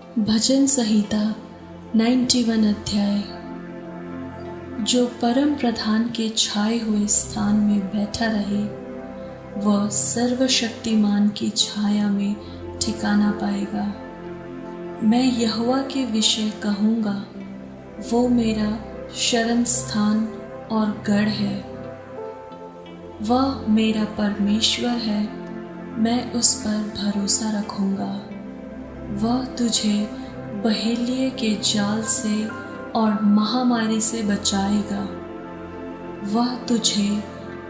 भजन संहिता 91 अध्याय। जो परम प्रधान के छाए हुए स्थान में बैठा रहे वह सर्वशक्तिमान की छाया में ठिकाना पाएगा। मैं यहोवा के विषय कहूँगा, वो मेरा शरण स्थान और गढ़ है। वह मेरा परमेश्वर है, मैं उस पर भरोसा रखूँगा। वह तुझे बहेलिये के जाल से और महामारी से बचाएगा। वह तुझे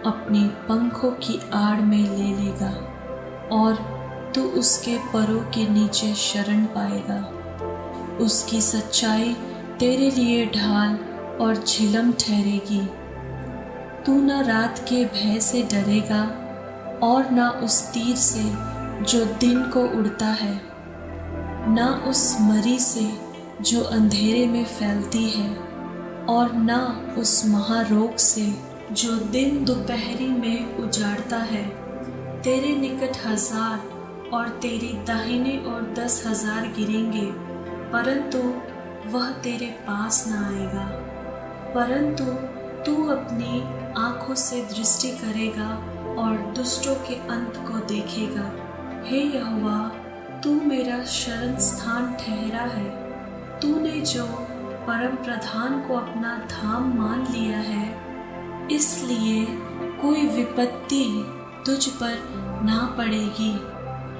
अपने पंखों की आड़ में ले लेगा और तू उसके परों के नीचे शरण पाएगा। उसकी सच्चाई तेरे लिए ढाल और झिलम ठहरेगी। तू न रात के भय से डरेगा और न उस तीर से जो दिन को उड़ता है, न उस मरी से जो अंधेरे में फैलती है, और न उस महारोग से जो दिन दोपहरी में उजाड़ता है। तेरे निकट 1000 और तेरी दाहिने ओर 10,000 गिरेंगे, परंतु वह तेरे पास न आएगा। परंतु तू अपनी आँखों से दृष्टि करेगा और दुष्टों के अंत को देखेगा। हे यहोवा, तू मेरा शरण स्थान ठहरा है। तूने जो परम प्रधान को अपना धाम मान लिया है, इसलिए कोई विपत्ति तुझ पर ना पड़ेगी,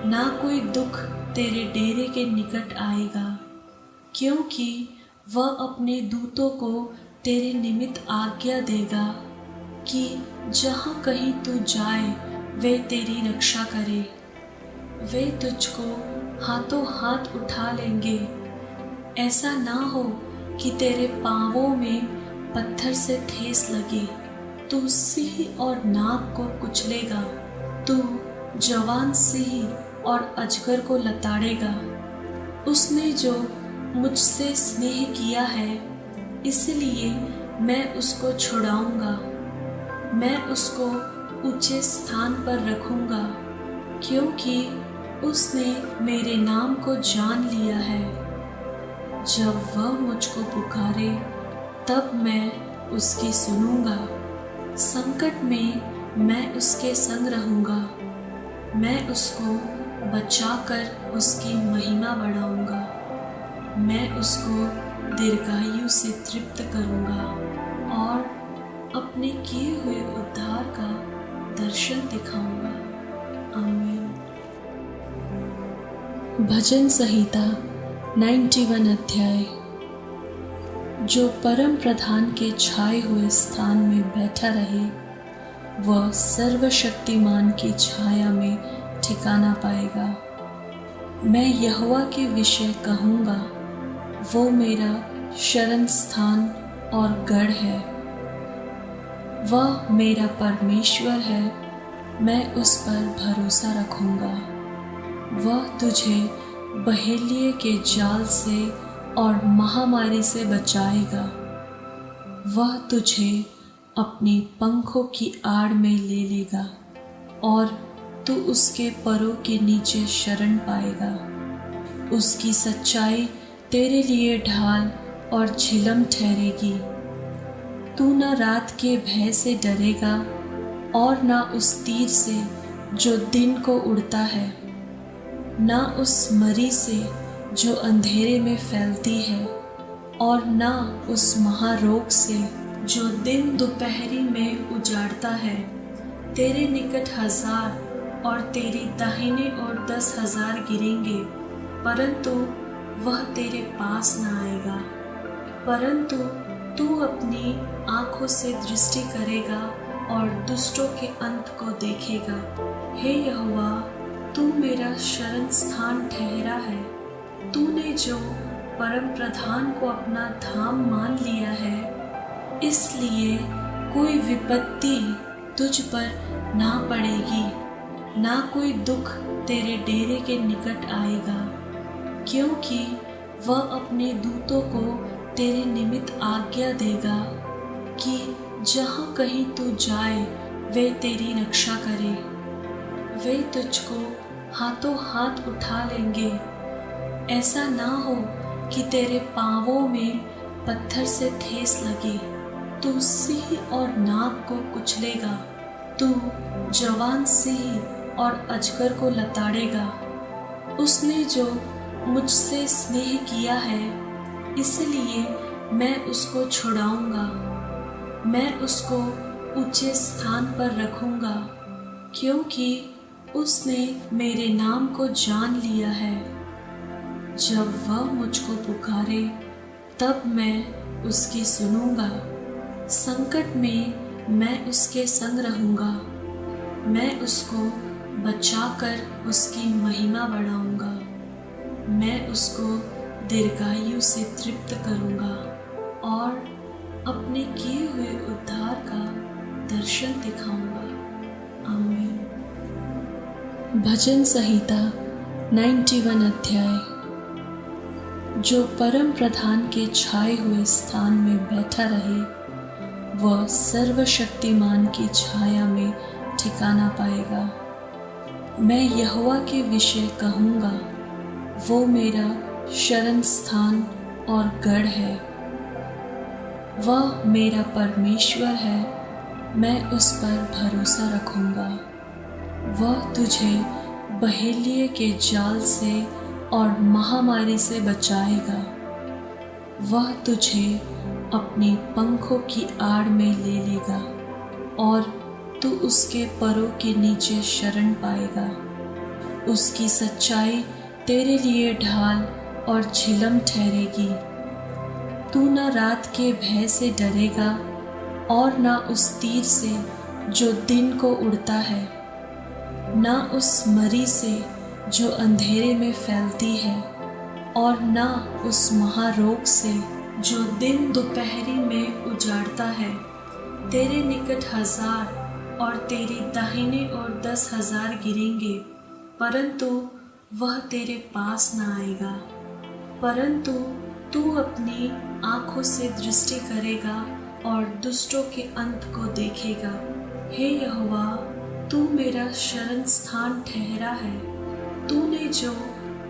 ना कोई दुख तेरे डेरे के निकट आएगा, क्योंकि वह अपने दूतों को तेरे निमित्त आज्ञा देगा कि जहाँ कहीं तू जाए वे तेरी रक्षा करे। वे तुझको हाथों हाथ उठा लेंगे। ऐसा ना हो कि तेरे पांवों में पत्थर से ठेस लगे। तू सिंह और नाग को कुचलेगा। तू जवान सिंह और अजगर को लताड़ेगा। उसने जो मुझसे स्नेह किया है, इसलिए मैं उसको छुड़ाऊंगा। मैं उसको ऊंचे स्थान पर रखूंगा, क्योंकि उसने मेरे नाम को जान लिया है। जब वह मुझको पुकारे, तब मैं उसकी सुनूंगा। संकट में मैं उसके संग रहूंगा। मैं उसको बचाकर उसकी महिमा बढ़ाऊंगा। मैं उसको दीर्घायु से तृप्त करूंगा और अपने किए हुए उद्धार का दर्शन दिखाऊंगा। आमीन। भजन संहिता 91 अध्याय। जो परम प्रधान के छाए हुए स्थान में बैठा रहे वह सर्वशक्तिमान की छाया में ठिकाना पाएगा। मैं यहोवा के विषय कहूँगा, वो मेरा शरण स्थान और गढ़ है। वह मेरा परमेश्वर है, मैं उस पर भरोसा रखूँगा। वह तुझे बहेलिये के जाल से और महामारी से बचाएगा। वह तुझे अपने पंखों की आड़ में ले लेगा और तू उसके परों के नीचे शरण पाएगा। उसकी सच्चाई तेरे लिए ढाल और झिलम ठहरेगी। तू न रात के भय से डरेगा और न उस तीर से जो दिन को उड़ता है, न उस मरी से जो अंधेरे में फैलती है, और न उस महारोग से जो दिन दोपहरी में उजाड़ता है। तेरे निकट 1000 और तेरी दाहिने ओर 10,000 गिरेंगे, परंतु वह तेरे पास न आएगा। परंतु तू अपनी आँखों से दृष्टि करेगा और दुष्टों के अंत को देखेगा। हे यहोवा, तू मेरा शरण स्थान ठहरा है। तूने जो परम प्रधान को अपना धाम मान लिया है, इसलिए कोई विपत्ति तुझ पर ना पड़ेगी, ना कोई दुख तेरे डेरे के निकट आएगा, क्योंकि वह अपने दूतों को तेरे निमित्त आज्ञा देगा कि जहाँ कहीं तू जाए वे तेरी रक्षा करे। वे तुझको हाथों हाथ उठा लेंगे। ऐसा ना हो कि तेरे पांवों में पत्थर से ठेस लगे। तू सिंह और नाग को कुचलेगा। तू जवान सिंह और अजगर को लताड़ेगा। उसने जो मुझसे स्नेह किया है, इसलिए मैं उसको छुड़ाऊंगा। मैं उसको ऊंचे स्थान पर रखूंगा, क्योंकि उसने मेरे नाम को जान लिया है। जब वह मुझको पुकारे, तब मैं उसकी सुनूंगा। संकट में मैं उसके संग रहूंगा। मैं उसको बचाकर उसकी महिमा बढ़ाऊंगा। मैं उसको दीर्घायु से तृप्त करूंगा और अपने किए हुए उद्धार का दर्शन दिखाऊंगा। आमीन। भजन संहिता 91 अध्याय। जो परम प्रधान के छाए हुए स्थान में बैठा रहे, वह सर्वशक्तिमान की छाया में ठिकाना पाएगा। मैं यहोवा के विषय कहूँगा, वो मेरा शरण स्थान और गढ़ है। वह मेरा परमेश्वर है, मैं उस पर भरोसा रखूँगा। वह तुझे बहेलिये के जाल से और महामारी से बचाएगा। वह तुझे अपने पंखों की आड़ में ले लेगा और तू उसके परों के नीचे शरण पाएगा। उसकी सच्चाई तेरे लिए ढाल और झिलम ठहरेगी। तू न रात के भय से डरेगा और न उस तीर से जो दिन को उड़ता है, न उस मरी से जो अंधेरे में फैलती है, और न उस महारोग से जो दिन दोपहरी में उजाड़ता है। तेरे निकट 1000 और तेरी दाहिने ओर 10,000 गिरेंगे, परंतु वह तेरे पास न आएगा। परंतु तू अपनी आँखों से दृष्टि करेगा और दुष्टों के अंत को देखेगा। हे यहोवा, तू मेरा शरण स्थान ठहरा है। तूने जो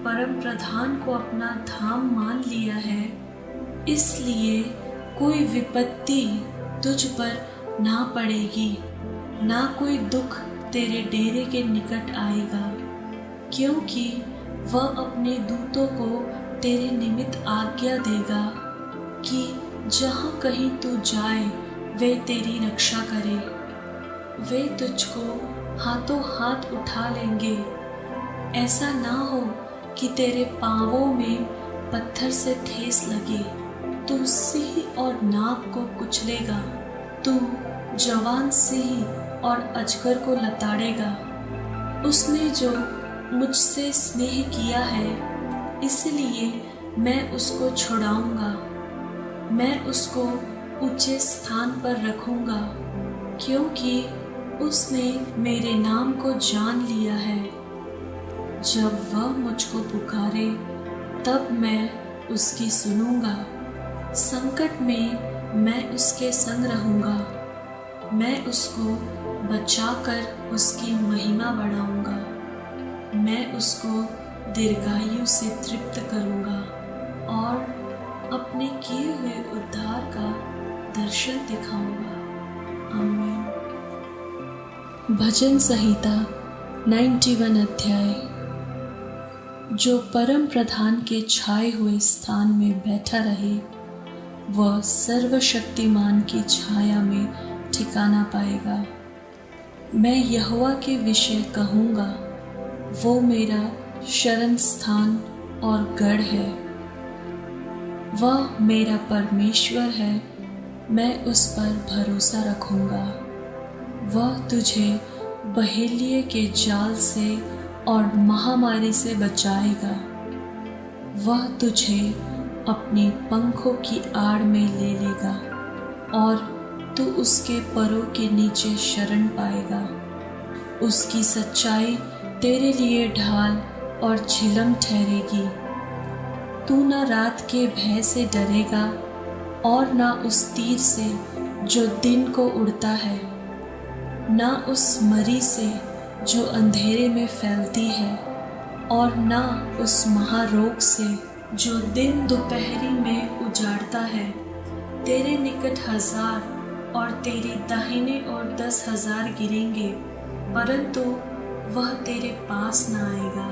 परम प्रधान को अपना धाम मान लिया है, इसलिए कोई विपत्ति तुझ पर ना पड़ेगी, ना कोई दुख तेरे डेरे के निकट आएगा, क्योंकि वह अपने दूतों को तेरे निमित्त आज्ञा देगा कि जहाँ कहीं तू जाए वे तेरी रक्षा करे। वे तुझको हाथों हाथ उठा लेंगे। ऐसा ना हो कि तेरे पांवों में पत्थर से ठेस लगे। तू सिंह और नाग को कुचलेगा। तू जवान सिंह और अजगर को लताड़ेगा। उसने जो मुझसे स्नेह किया है, इसलिए मैं उसको छुड़ाऊंगा। मैं उसको ऊंचे स्थान पर रखूंगा, क्योंकि उसने मेरे नाम को जान लिया है। जब वह मुझको पुकारे, तब मैं उसकी सुनूंगा। संकट में मैं उसके संग रहूंगा। मैं उसको बचाकर उसकी महिमा बढ़ाऊंगा। मैं उसको दीर्घायु से तृप्त करूंगा और अपने किए हुए उद्धार का दर्शन दिखाऊंगा। आमीन। भजन संहिता 91 अध्याय। जो परम प्रधान के छाए हुए स्थान में बैठा रहे, वह सर्वशक्तिमान की छाया में ठिकाना पाएगा। मैं यहोवा के विषय कहूँगा, वो मेरा शरण स्थान और गढ़ है। वह मेरा परमेश्वर है, मैं उस पर भरोसा रखूँगा। वह तुझे बहेलिये के जाल से और महामारी से बचाएगा। वह तुझे अपने पंखों की आड़ में ले लेगा और तू उसके परों के नीचे शरण पाएगा। उसकी सच्चाई तेरे लिए ढाल और झिलम ठहरेगी। तू न रात के भय से डरेगा और न उस तीर से जो दिन को उड़ता है, न उस मरी से जो अंधेरे में फैलती है, और ना उस महारोग से जो दिन दोपहरी में उजाड़ता है। तेरे निकट 1000 और तेरे दाहिने ओर 10,000 गिरेंगे, परंतु वह तेरे पास न आएगा।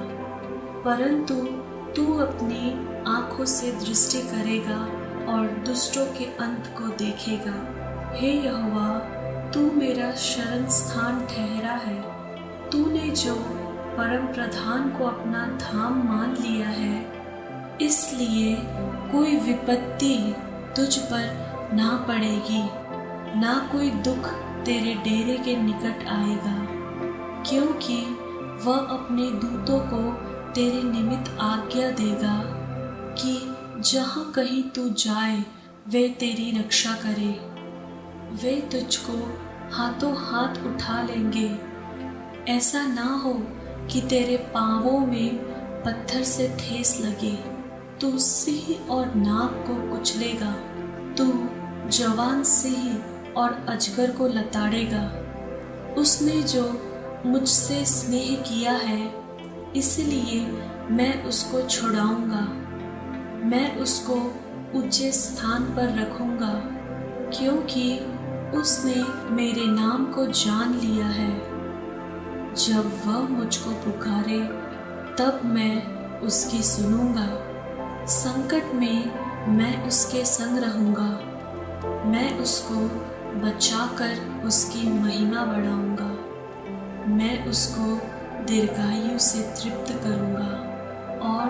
परंतु तू अपनी आँखों से दृष्टि करेगा और दुष्टों के अंत को देखेगा। हे यहोवा, तू मेरा शरण स्थान ठहरा है। तूने जो परम प्रधान को अपना धाम मान लिया है, इसलिए कोई विपत्ति तुझ पर ना पड़ेगी, ना कोई दुख तेरे डेरे के निकट आएगा, क्योंकि वह अपने दूतों को तेरे निमित्त आज्ञा देगा कि जहाँ कहीं तू जाए वे तेरी रक्षा करे। वे तुझको हाथों हाथ उठा लेंगे, ऐसा ना हो कि तेरे पांवों में पत्थर से ठेस लगे। तू सिंह और नाग को कुचलेगा, तू जवान सिंह और अजगर को लताड़ेगा। उसने जो मुझसे स्नेह किया है, इसलिए मैं उसको छुड़ाऊंगा। मैं उसको ऊंचे स्थान पर रखूंगा, क्योंकि उसने मेरे नाम को जान लिया है। जब वह मुझको पुकारे, तब मैं उसकी सुनूंगा। संकट में मैं उसके संग रहूंगा। मैं उसको बचाकर उसकी महिमा बढ़ाऊंगा। मैं उसको दीर्घायु से तृप्त करूंगा और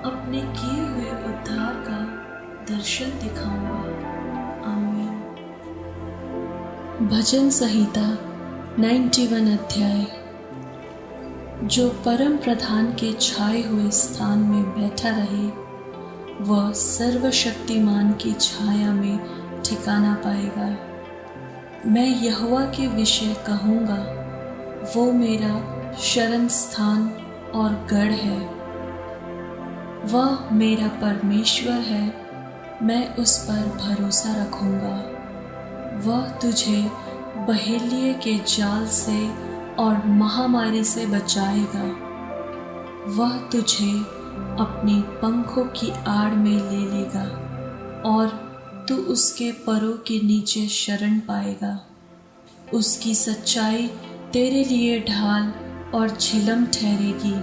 अपने किए हुए उद्धार का दर्शन दिखाऊंगा। आमीन। भजन संहिता 91 अध्याय। जो परम प्रधान के छाए हुए स्थान में बैठा रहे, वह सर्वशक्तिमान की छाया में ठिकाना पाएगा। मैं यहोवा के विषय कहूँगा, वो मेरा शरण स्थान और गढ़ है। वह मेरा परमेश्वर है, मैं उस पर भरोसा रखूँगा। वह तुझे बहेलिये के जाल से और महामारी से बचाएगा। वह तुझे अपनी पंखों की आड़ में ले लेगा और तू उसके परों के नीचे शरण पाएगा। उसकी सच्चाई तेरे लिए ढाल और झिलम ठहरेगी।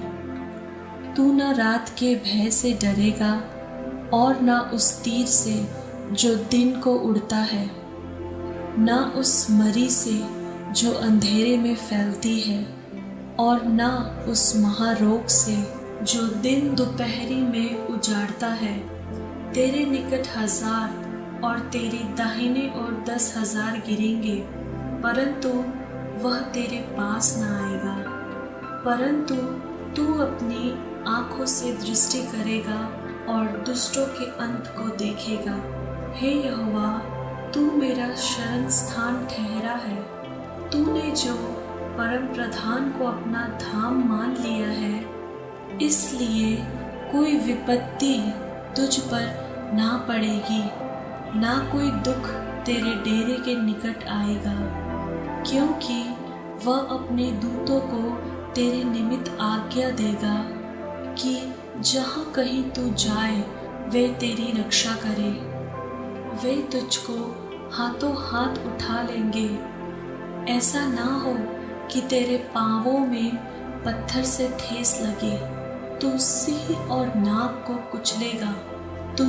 तू न रात के भय से डरेगा और न उस तीर से जो दिन को उड़ता है, न उस मरी से जो अंधेरे में फैलती है, और न उस महारोग से जो दिन दोपहरी में उजाड़ता है। तेरे निकट 1000 और तेरे दाहिने ओर 10,000 गिरेंगे, परंतु वह तेरे पास न आएगा। परंतु तू अपनी आँखों से दृष्टि करेगा और दुष्टों के अंत को देखेगा। हे यहोवा, तू मेरा शरण स्थान ठहरा है। तूने जो परम प्रधान को अपना धाम मान लिया है, इसलिए कोई विपत्ति तुझ पर ना पड़ेगी, ना कोई दुख तेरे डेरे के निकट आएगा, क्योंकि वह अपने दूतों को तेरे निमित्त आज्ञा देगा कि जहाँ कहीं तू जाए वे तेरी रक्षा करे। वे तुझको हाथों हाथ उठा लेंगे, ऐसा ना हो कि तेरे पांवों में पत्थर से ठेस लगे। तू सिंह और नाग को कुचलेगा, तू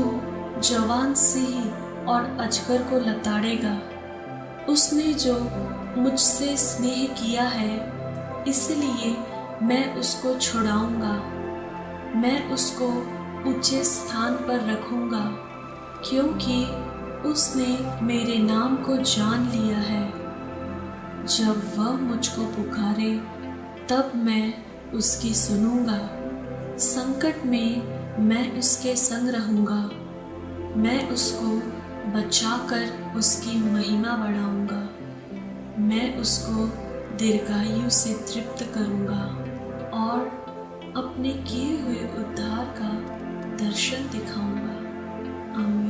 जवान सिंह और अजगर को लताड़ेगा। उसने जो मुझसे स्नेह किया है, इसलिए मैं उसको छुड़ाऊंगा। मैं उसको ऊंचे स्थान पर रखूंगा, क्योंकि उसने मेरे नाम को जान लिया है। जब वह मुझको पुकारे, तब मैं उसकी सुनूंगा। संकट में मैं उसके संग रहूंगा। मैं उसको बचाकर उसकी महिमा बढ़ाऊंगा। मैं उसको दीर्घायु से तृप्त करूंगा और अपने किए हुए उद्धार का दर्शन दिखाऊंगा। आमीन।